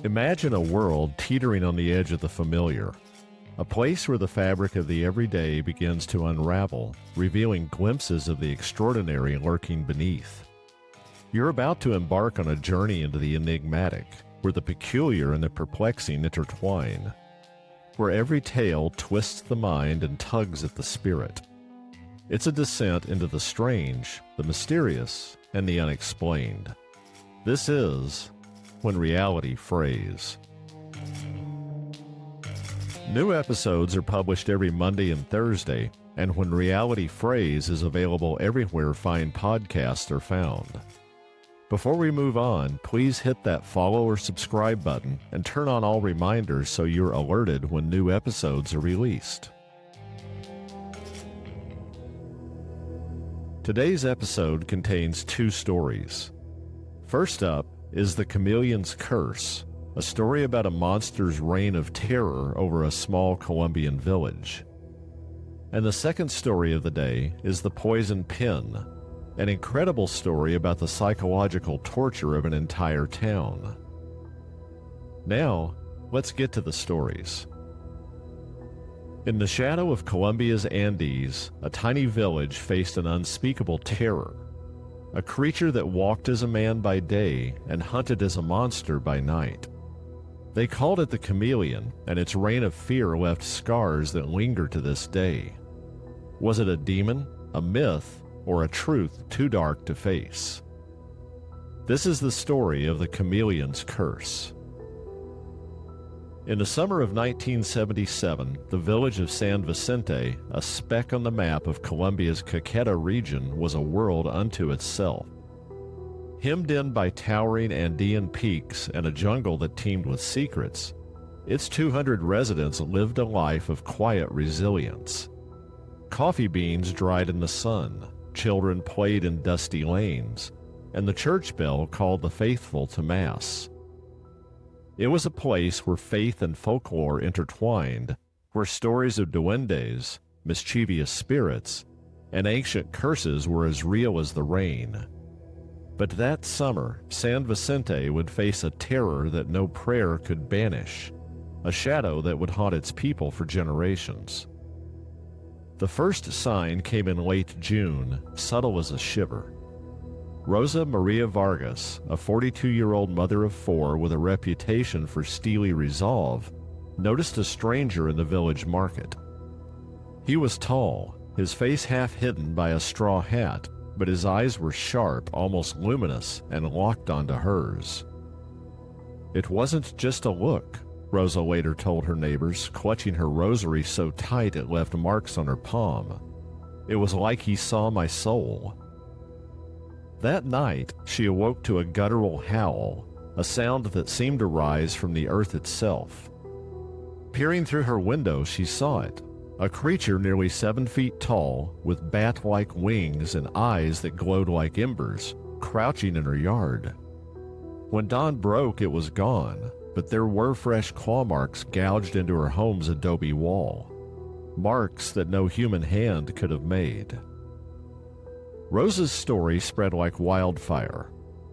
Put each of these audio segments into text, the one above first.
Imagine a world teetering on the edge of the familiar, a place where the fabric of the everyday begins to unravel, revealing glimpses of the extraordinary lurking beneath. You're about to embark on a journey into the enigmatic, where the peculiar and the perplexing intertwine, where every tale twists the mind and tugs at the spirit. It's a descent into the strange, the mysterious, and the unexplained. This is When Reality Frays. New episodes are published every Monday and Thursday, and When Reality Frays is available everywhere fine podcasts are found. Before we move on, please hit that follow or subscribe button and turn on all reminders so you're alerted when new episodes are released. Today's episode contains two stories. First up is The Chameleon's Curse, a story about a monster's reign of terror over a small Colombian village. And the second story of the day is The Poison Pen, an incredible story about the psychological torture of an entire town. Now, let's get to the stories. In the shadow of Colombia's Andes, a tiny village faced an unspeakable terror. A creature that walked as a man by day and hunted as a monster by night. They called it the Chameleon, and its reign of fear left scars that linger to this day. Was it a demon, a myth, or a truth too dark to face? This is the story of the Chameleon's Curse. In the summer of 1977, the village of San Vicente, a speck on the map of Colombia's Caqueta region, was a world unto itself. Hemmed in by towering Andean peaks and a jungle that teemed with secrets, its 200 residents lived a life of quiet resilience. Coffee beans dried in the sun, children played in dusty lanes, and the church bell called the faithful to Mass. It was a place where faith and folklore intertwined, where stories of duendes, mischievous spirits, and ancient curses were as real as the rain. But that summer, San Vicente would face a terror that no prayer could banish, a shadow that would haunt its people for generations. The first sign came in late June, subtle as a shiver. Rosa Maria Vargas, a 42-year-old mother of four with a reputation for steely resolve, noticed a stranger in the village market. He was tall, his face half hidden by a straw hat, but his eyes were sharp, almost luminous, and locked onto hers. It wasn't just a look, Rosa later told her neighbors, clutching her rosary so tight it left marks on her palm. It was like he saw my soul. That night, she awoke to a guttural howl, a sound that seemed to rise from the earth itself. Peering through her window, she saw it, a creature nearly 7 feet tall, with bat-like wings and eyes that glowed like embers, crouching in her yard. When dawn broke, it was gone, but there were fresh claw marks gouged into her home's adobe wall, marks that no human hand could have made. Rosa's story spread like wildfire.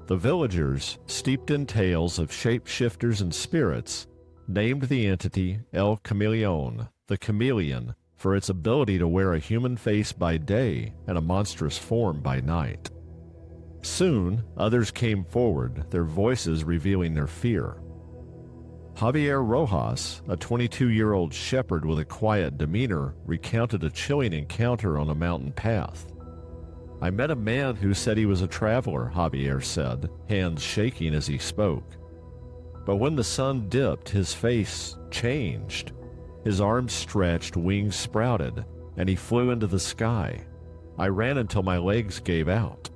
The villagers, steeped in tales of shapeshifters and spirits, named the entity El Chameleon, the chameleon, for its ability to wear a human face by day and a monstrous form by night. Soon, others came forward, their voices revealing their fear. Javier Rojas, a 22-year-old shepherd with a quiet demeanor, recounted a chilling encounter on a mountain path. I met a man who said he was a traveler, Javier said, hands shaking as he spoke. But when the sun dipped, his face changed. His arms stretched, wings sprouted, and he flew into the sky. I ran until my legs gave out.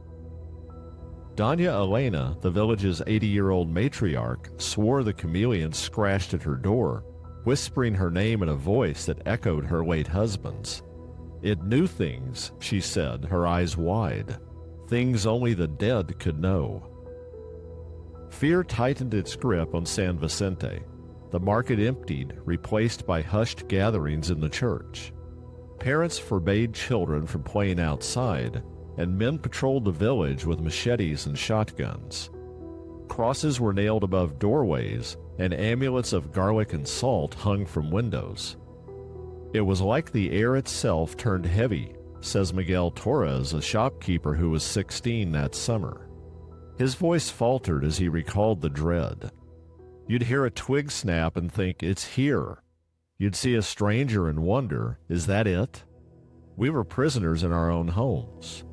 Doña Elena, the village's 80-year-old matriarch, swore the chameleon scratched at her door, whispering her name in a voice that echoed her late husband's. It knew things, she said, her eyes wide, things only the dead could know. Fear tightened its grip on San Vicente. The market emptied, replaced by hushed gatherings in the church. Parents forbade children from playing outside, and men patrolled the village with machetes and shotguns. Crosses were nailed above doorways, and amulets of garlic and salt hung from windows. It was like the air itself turned heavy, says Miguel Torres, a shopkeeper who was 16 that summer. His voice faltered as he recalled the dread. You'd hear a twig snap and think, it's here. You'd see a stranger and wonder, is that it? We were prisoners in our own homes.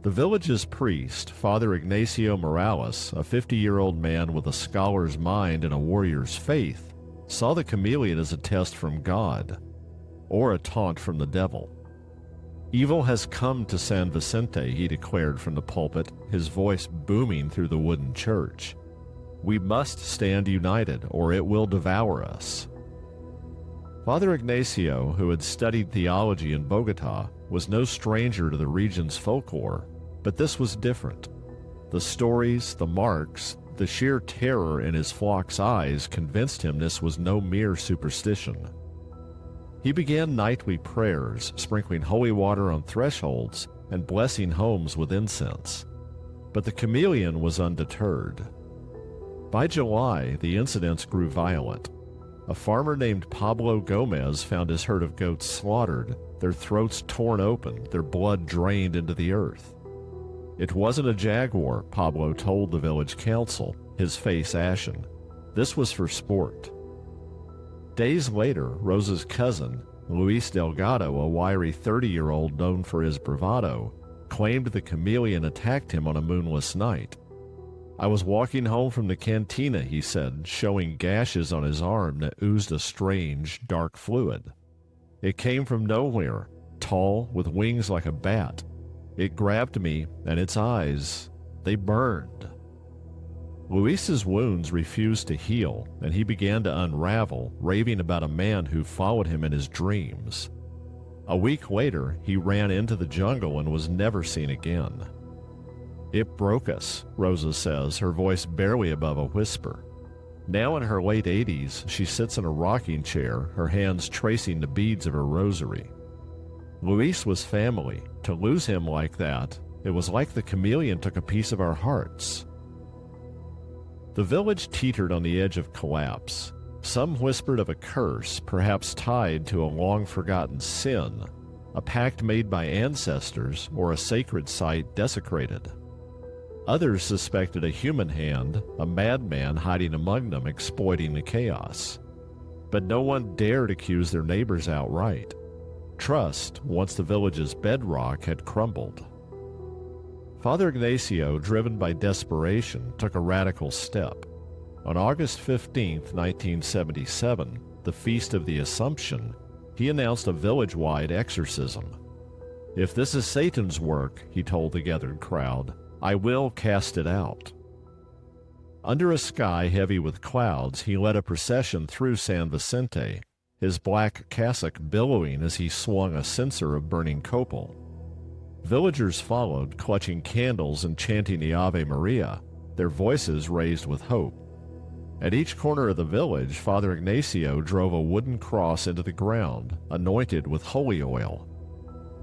The village's priest, Father Ignacio Morales, a 50-year-old man with a scholar's mind and a warrior's faith, saw the chameleon as a test from God, or a taunt from the devil. Evil has come to San Vicente, he declared from the pulpit, his voice booming through the wooden church. We must stand united, or it will devour us. Father Ignacio, who had studied theology in Bogota, was no stranger to the region's folklore, but this was different. The stories, the marks, the sheer terror in his flock's eyes convinced him this was no mere superstition. He began nightly prayers, sprinkling holy water on thresholds and blessing homes with incense. But the chameleon was undeterred. By July, the incidents grew violent. A farmer named Pablo Gomez found his herd of goats slaughtered, their throats torn open, their blood drained into the earth. It wasn't a jaguar, Pablo told the village council, his face ashen. This was for sport. Days later, Rosa's cousin, Luis Delgado, a wiry 30-year-old known for his bravado, claimed the chameleon attacked him on a moonless night. I was walking home from the cantina, he said, showing gashes on his arm that oozed a strange, dark fluid. It came from nowhere, tall, with wings like a bat. It grabbed me, and its eyes, they burned. Luis's wounds refused to heal, and he began to unravel, raving about a man who followed him in his dreams. A week later, he ran into the jungle and was never seen again. It broke us, Rosa says, her voice barely above a whisper. Now in her late 80s, she sits in a rocking chair, her hands tracing the beads of her rosary. Luis was family. To lose him like that, it was like the chameleon took a piece of our hearts. The village teetered on the edge of collapse. Some whispered of a curse, perhaps tied to a long-forgotten sin, a pact made by ancestors, or a sacred site desecrated. Others suspected a human hand, a madman hiding among them, exploiting the chaos. But no one dared accuse their neighbors outright. Trust, once the village's bedrock, had crumbled. Father Ignacio, driven by desperation, took a radical step. On August 15, 1977, the Feast of the Assumption, he announced a village-wide exorcism. If this is Satan's work, he told the gathered crowd, I will cast it out. Under a sky heavy with clouds, he led a procession through San Vicente, his black cassock billowing as he swung a censer of burning copal. Villagers followed, clutching candles and chanting the Ave Maria, their voices raised with hope. At each corner of the village, Father Ignacio drove a wooden cross into the ground, anointed with holy oil.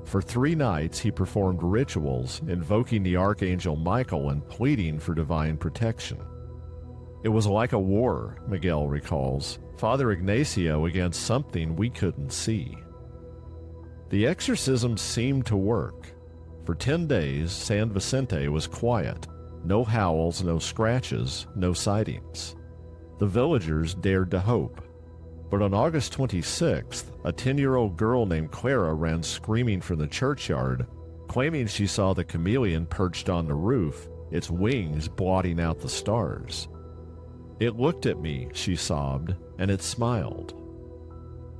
For 3 nights, he performed rituals, invoking the Archangel Michael and pleading for divine protection. It was like a war, Miguel recalls, Father Ignacio against something we couldn't see. The exorcism seemed to work. For 10 days, San Vicente was quiet. No howls, no scratches, no sightings. The villagers dared to hope. But on August 26th, a 10-year-old girl named Clara ran screaming from the churchyard, claiming she saw the chameleon perched on the roof, its wings blotting out the stars. It looked at me, she sobbed, and it smiled.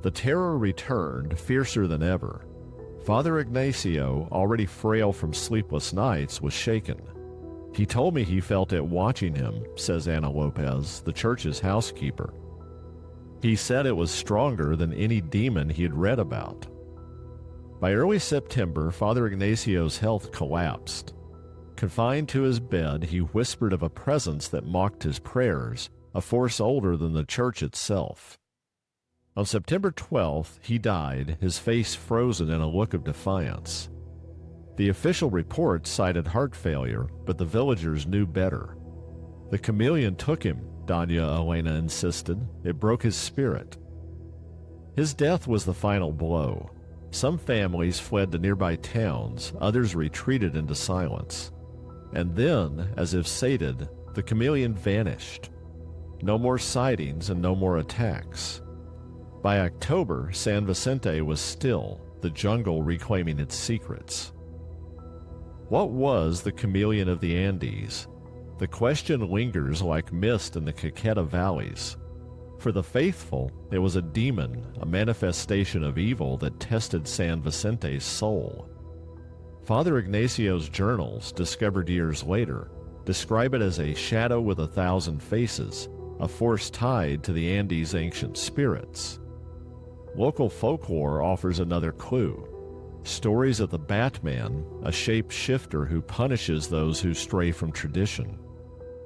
The terror returned, fiercer than ever. Father Ignacio, already frail from sleepless nights, was shaken. He told me he felt it watching him, says Ana Lopez, the church's housekeeper. He said it was stronger than any demon he had read about. By early September, Father Ignacio's health collapsed. Confined to his bed, he whispered of a presence that mocked his prayers, a force older than the church itself. On September 12th, he died, his face frozen in a look of defiance. The official report cited heart failure, but the villagers knew better. The chameleon took him, Doña Elena insisted. It broke his spirit. His death was the final blow. Some families fled to nearby towns, others retreated into silence. And then, as if sated, the chameleon vanished. No more sightings and no more attacks. By October, San Vicente was still, the jungle reclaiming its secrets. What was the chameleon of the Andes? The question lingers like mist in the Caqueta valleys. For the faithful, it was a demon, a manifestation of evil that tested San Vicente's soul. Father Ignacio's journals, discovered years later, describe it as a shadow with 1,000 faces, a force tied to the Andes' ancient spirits. Local folklore offers another clue. Stories of the Batman, a shape-shifter who punishes those who stray from tradition.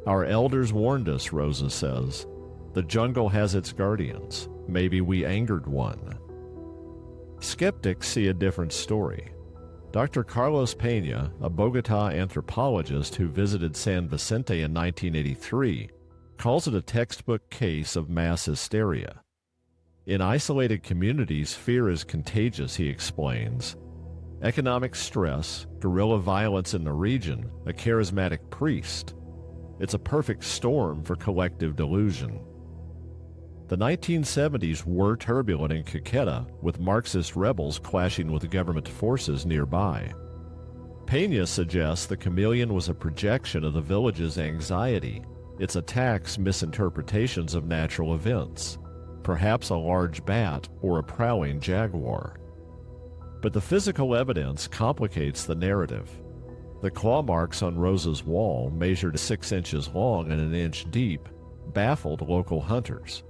Our elders warned us, Rosa says. The jungle has its guardians. Maybe we angered one. Skeptics see a different story. Dr. Carlos Peña, a Bogotá anthropologist who visited San Vicente in 1983, calls it a textbook case of mass hysteria. In isolated communities, fear is contagious, he explains. Economic stress, guerrilla violence in the region, a charismatic priest. It's a perfect storm for collective delusion. The 1970s were turbulent in Caqueta, with Marxist rebels clashing with government forces nearby. Peña suggests the chameleon was a projection of the village's anxiety, its attacks misinterpretations of natural events, perhaps a large bat or a prowling jaguar. But the physical evidence complicates the narrative. The claw marks on Rosa's wall, measured 6 inches long and 1 inch deep, baffled local hunters.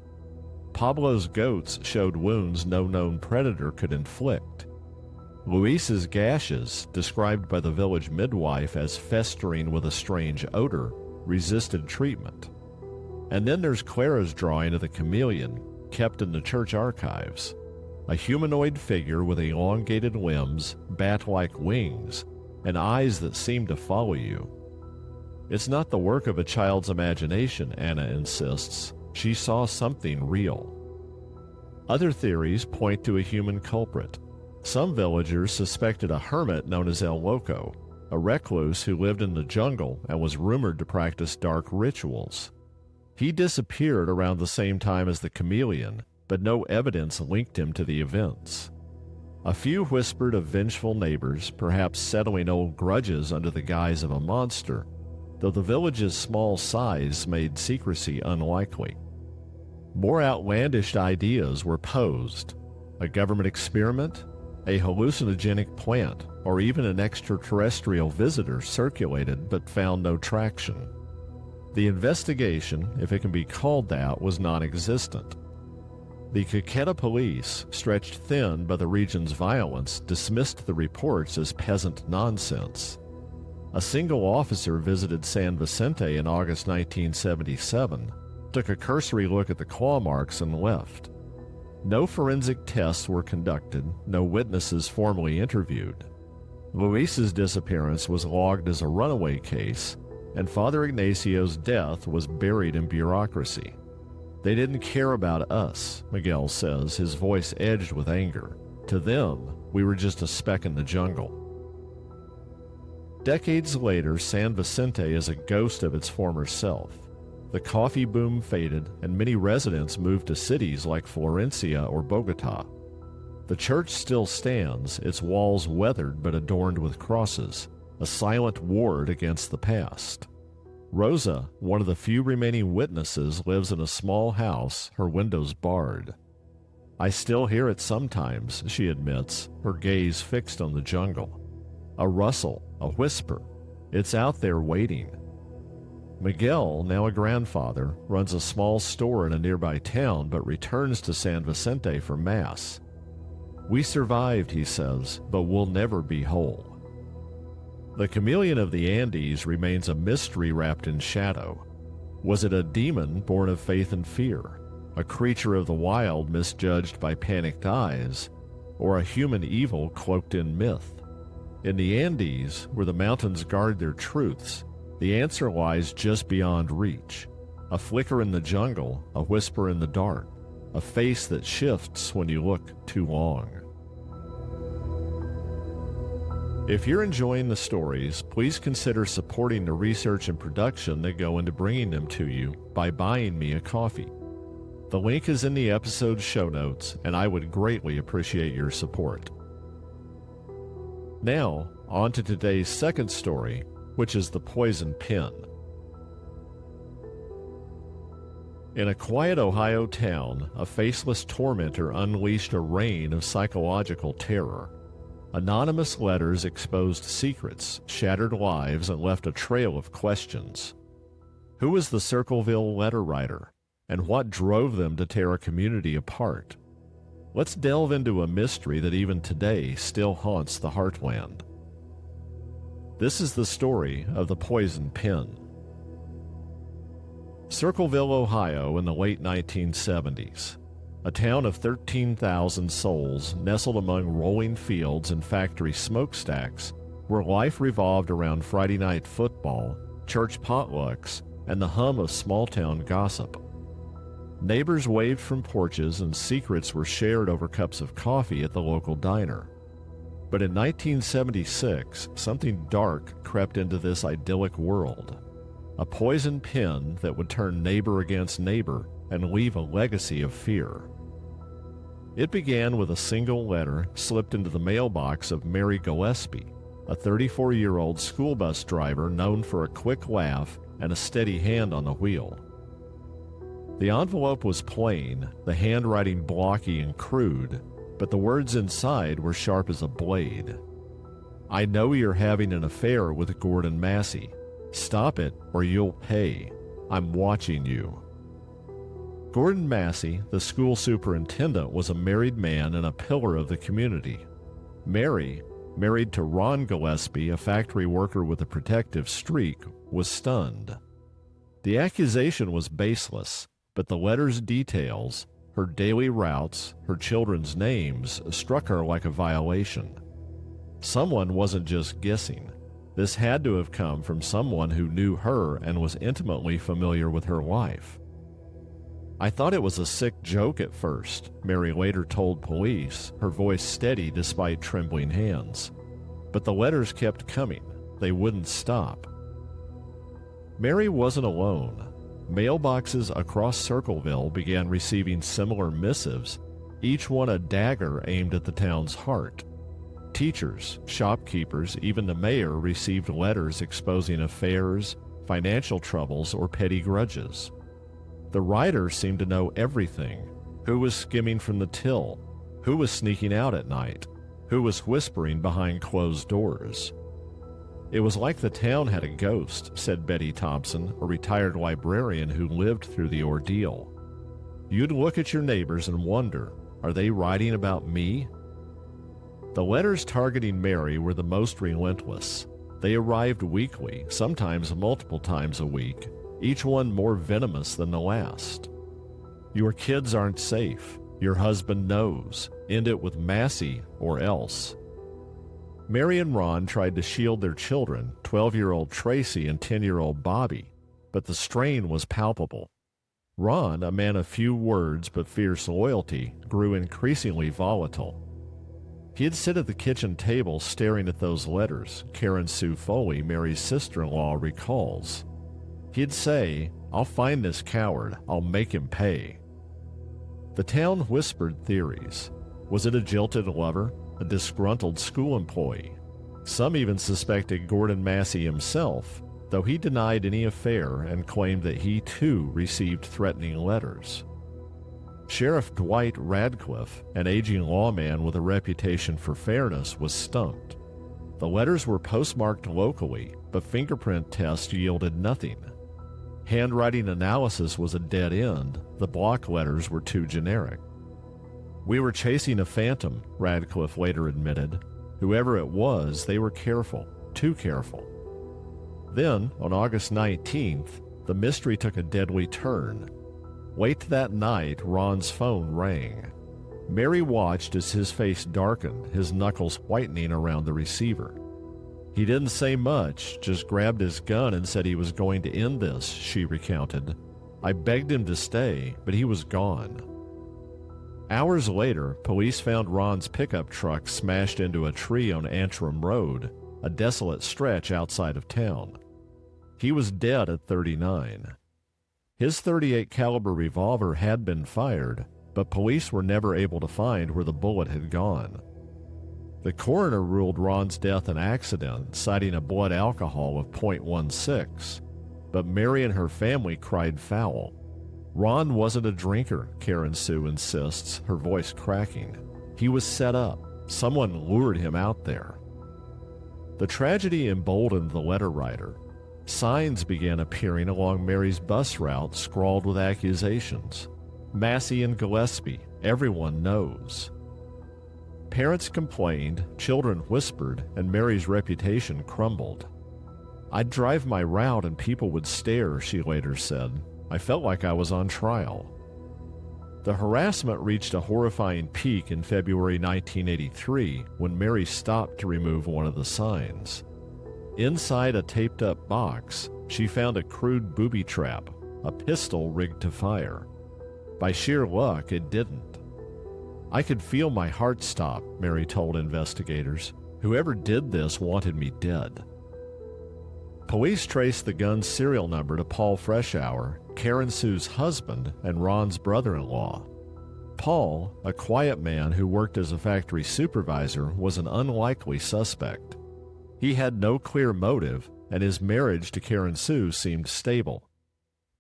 Pablo's goats showed wounds no known predator could inflict. Luis's gashes, described by the village midwife as festering with a strange odor, resisted treatment. And then there's Clara's drawing of the chameleon, kept in the church archives. A humanoid figure with elongated limbs, bat-like wings, and eyes that seem to follow you. It's not the work of a child's imagination, Anna insists. She saw something real. Other theories point to a human culprit. Some villagers suspected a hermit known as El Loco, a recluse who lived in the jungle and was rumored to practice dark rituals. He disappeared around the same time as the chameleon, but no evidence linked him to the events. A few whispered of vengeful neighbors, perhaps settling old grudges under the guise of a monster, though the village's small size made secrecy unlikely. More outlandish ideas were posed. A government experiment, a hallucinogenic plant, or even an extraterrestrial visitor circulated but found no traction. The investigation, if it can be called that, was non-existent. The Caqueta police, stretched thin by the region's violence, dismissed the reports as peasant nonsense. A single officer visited San Vicente in August 1977, took a cursory look at the claw marks and left. No forensic tests were conducted, no witnesses formally interviewed. Luis's disappearance was logged as a runaway case, and Father Ignacio's death was buried in bureaucracy. They didn't care about us, Miguel says, his voice edged with anger. To them, we were just a speck in the jungle. Decades later, San Vicente is a ghost of its former self. The coffee boom faded, and many residents moved to cities like Florencia or Bogotá. The church still stands, its walls weathered but adorned with crosses, a silent ward against the past. Rosa, one of the few remaining witnesses, lives in a small house, her windows barred. I still hear it sometimes, she admits, her gaze fixed on the jungle. A rustle, a whisper. It's out there waiting. Miguel, now a grandfather, runs a small store in a nearby town but returns to San Vicente for Mass. We survived, he says, but we'll never be whole. The chameleon of the Andes remains a mystery wrapped in shadow. Was it a demon born of faith and fear, a creature of the wild misjudged by panicked eyes, or a human evil cloaked in myth? In the Andes, where the mountains guard their truths, The answer lies just beyond reach. A flicker in the jungle, a whisper in the dark, a face that shifts when you look too long. If you're enjoying the stories, please consider supporting the research and production that go into bringing them to you by buying me a coffee. The link is in the episode's show notes, and I would greatly appreciate your support. Now, on to today's second story, which is the poison pen. In a quiet Ohio town, a faceless tormentor unleashed a reign of psychological terror. Anonymous letters exposed secrets, shattered lives, and left a trail of questions. Who was the Circleville letter writer, and what drove them to tear a community apart? Let's delve into a mystery that even today still haunts the heartland. This is the story of the poison pen. Circleville, Ohio in the late 1970s. A town of 13,000 souls nestled among rolling fields and factory smokestacks, where life revolved around Friday night football, church potlucks, and the hum of small-town gossip. Neighbors waved from porches and secrets were shared over cups of coffee at the local diner. But in 1976, something dark crept into this idyllic world. A poison pen that would turn neighbor against neighbor and leave a legacy of fear. It began with a single letter slipped into the mailbox of Mary Gillespie, a 34-year-old school bus driver known for a quick laugh and a steady hand on the wheel. The envelope was plain, the handwriting blocky and crude, but the words inside were sharp as a blade. "I know you're having an affair with Gordon Massey. Stop it or you'll pay. I'm watching you." Gordon Massey, the school superintendent, was a married man and a pillar of the community. Mary, married to Ron Gillespie, a factory worker with a protective streak, was stunned. The accusation was baseless, but the letter's details, her daily routes, her children's names, struck her like a violation. Someone wasn't just guessing. This had to have come from someone who knew her and was intimately familiar with her life. "I thought it was a sick joke at first," Mary later told police, her voice steady despite trembling hands. But the letters kept coming. They wouldn't stop. Mary wasn't alone. Mailboxes across Circleville began receiving similar missives, each one a dagger aimed at the town's heart. Teachers, shopkeepers, even the mayor received letters exposing affairs, financial troubles, or petty grudges. The writer seemed to know everything: who was skimming from the till, who was sneaking out at night, who was whispering behind closed doors. "It was like the town had a ghost," said Betty Thompson, a retired librarian who lived through the ordeal. "You'd look at your neighbors and wonder, are they writing about me?" The letters targeting Mary were the most relentless. They arrived weekly, sometimes multiple times a week, each one more venomous than the last. "Your kids aren't safe. Your husband knows. End it with Massey or else." Mary and Ron tried to shield their children, 12-year-old Tracy and 10-year-old Bobby, but the strain was palpable. Ron, a man of few words but fierce loyalty, grew increasingly volatile. He'd sit at the kitchen table staring at those letters, Karen Sue Foley, Mary's sister-in-law, recalls. He'd say, "I'll find this coward. I'll make him pay." The town whispered theories. Was it a jilted lover? A disgruntled school employee? Some even suspected Gordon Massey himself, though he denied any affair and claimed that he too received threatening letters. Sheriff Dwight Radcliffe, an aging lawman with a reputation for fairness, was stumped. The letters were postmarked locally, but fingerprint tests yielded nothing. Handwriting analysis was a dead end. The block letters were too generic. "We were chasing a phantom," Radcliffe later admitted. "Whoever it was, they were careful, too careful." Then, on August 19th, the mystery took a deadly turn. Late that night, Ron's phone rang. Mary watched as his face darkened, his knuckles whitening around the receiver. He didn't say much, just grabbed his gun and said he was going to end this, she recounted. I begged him to stay, but he was gone. Hours later, police found Ron's pickup truck smashed into a tree on Antrim Road, a desolate stretch outside of town. He was dead at 39. His .38 caliber revolver had been fired, but police were never able to find where the bullet had gone. The coroner ruled Ron's death an accident, citing a blood alcohol of .16, but Mary and her family cried foul. Ron wasn't a drinker, Karen Sue insists, her voice cracking. He was set up. Someone lured him out there. The tragedy emboldened the letter writer. Signs began appearing along Mary's bus route scrawled with accusations. Massey and Gillespie, everyone knows. Parents complained, children whispered, and Mary's reputation crumbled. I'd drive my route and people would stare, she later said. I felt like I was on trial. The harassment reached a horrifying peak in February 1983 when Mary stopped to remove one of the signs. Inside a taped-up box, she found a crude booby trap, a pistol rigged to fire. By sheer luck, it didn't. I could feel my heart stop, Mary told investigators. Whoever did this wanted me dead. Police traced the gun's serial number to Paul Freshour, Karen Sue's husband and Ron's brother-in-law. Paul, a quiet man who worked as a factory supervisor, was an unlikely suspect. He had no clear motive, and his marriage to Karen Sue seemed stable.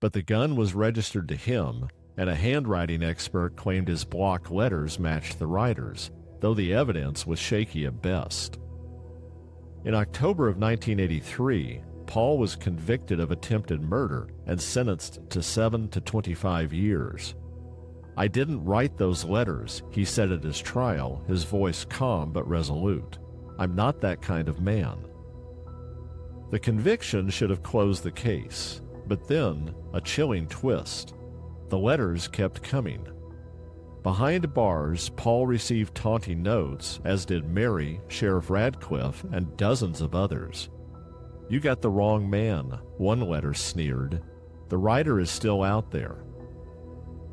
But the gun was registered to him, and a handwriting expert claimed his block letters matched the writers, though the evidence was shaky at best. In October of 1983, Paul was convicted of attempted murder and sentenced to 7 to 25 years. I didn't write those letters, he said at his trial, his voice calm but resolute. I'm not that kind of man. The conviction should have closed the case, but then a chilling twist. The letters kept coming. Behind bars, Paul received taunting notes, as did Mary, Sheriff Radcliffe, and dozens of others. You got the wrong man, one letter sneered. The writer is still out there.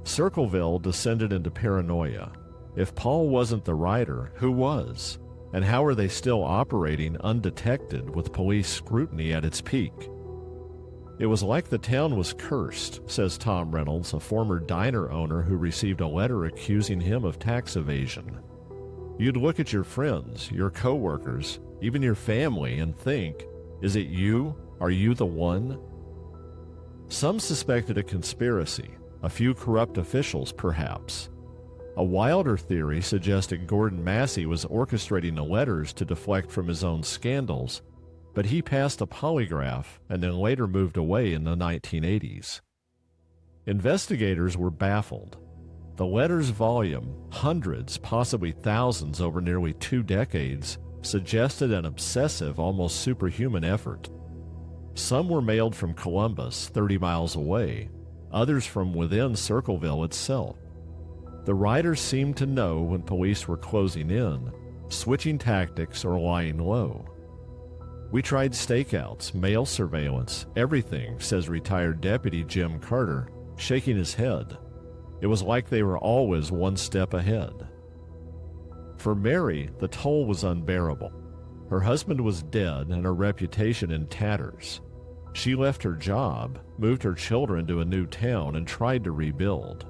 Circleville descended into paranoia. If Paul wasn't the writer, who was? And how are they still operating undetected with police scrutiny at its peak? It was like the town was cursed, says Tom Reynolds, a former diner owner who received a letter accusing him of tax evasion. You'd look at your friends, your coworkers, even your family and think, is it you? Are you the one? Some suspected a conspiracy, a few corrupt officials perhaps. A wilder theory suggested Gordon Massey was orchestrating the letters to deflect from his own scandals, but he passed a polygraph and then later moved away in the 1980s. Investigators were baffled. The letters' volume, hundreds, possibly thousands over nearly 2 decades, suggested an obsessive, almost superhuman effort. Some were mailed from Columbus, 30 miles away, others from within Circleville itself. The writers seemed to know when police were closing in, switching tactics, or lying low. We tried stakeouts, mail surveillance, everything, says retired Deputy Jim Carter, shaking his head. It was like they were always one step ahead. For Mary, the toll was unbearable. Her husband was dead and her reputation in tatters. She left her job, moved her children to a new town, and tried to rebuild.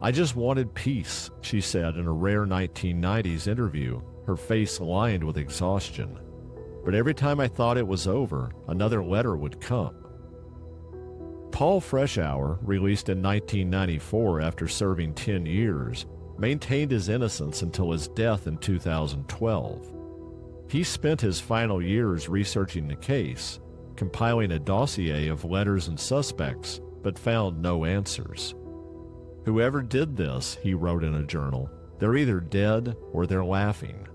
I just wanted peace, she said in a rare 1990s interview, her face lined with exhaustion. But every time I thought it was over, another letter would come. Paul Freshour, released in 1994 after serving 10 years, maintained his innocence until his death in 2012. He spent his final years researching the case, compiling a dossier of letters and suspects, but found no answers. Whoever did this, he wrote in a journal, they're either dead or they're laughing.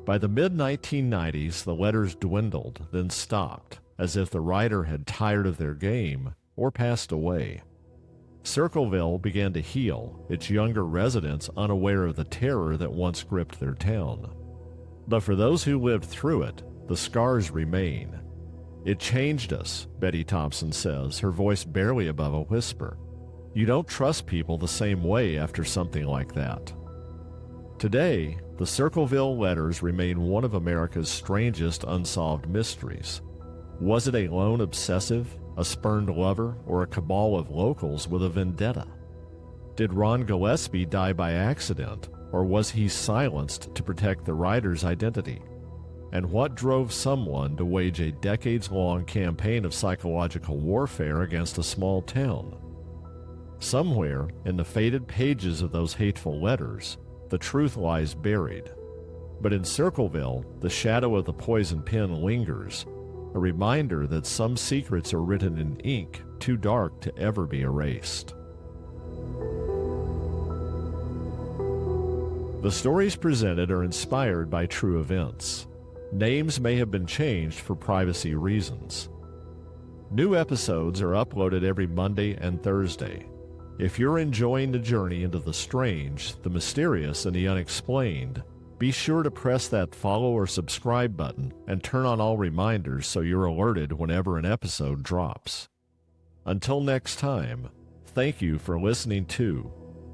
By the mid-1990s, the letters dwindled, then stopped, as if the writer had tired of their game or passed away. Circleville began to heal, its younger residents unaware of the terror that once gripped their town. But for those who lived through it, the scars remain. It changed us, Betty Thompson says, her voice barely above a whisper. You don't trust people the same way after something like that. Today, the Circleville letters remain one of America's strangest unsolved mysteries. Was it a lone obsessive, a spurned lover, or a cabal of locals with a vendetta? Did Ron Gillespie die by accident, or was he silenced to protect the writer's identity? And what drove someone to wage a decades-long campaign of psychological warfare against a small town? Somewhere in the faded pages of those hateful letters, the truth lies buried. But in Circleville, the shadow of the poison pen lingers, a reminder that some secrets are written in ink too dark to ever be erased. The stories presented are inspired by true events. Names may have been changed for privacy reasons. New episodes are uploaded every Monday and Thursday. If you're enjoying the journey into the strange, the mysterious, and the unexplained, be sure to press that follow or subscribe button and turn on all reminders so you're alerted whenever an episode drops. Until next time, thank you for listening to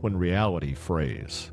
When Reality Frays.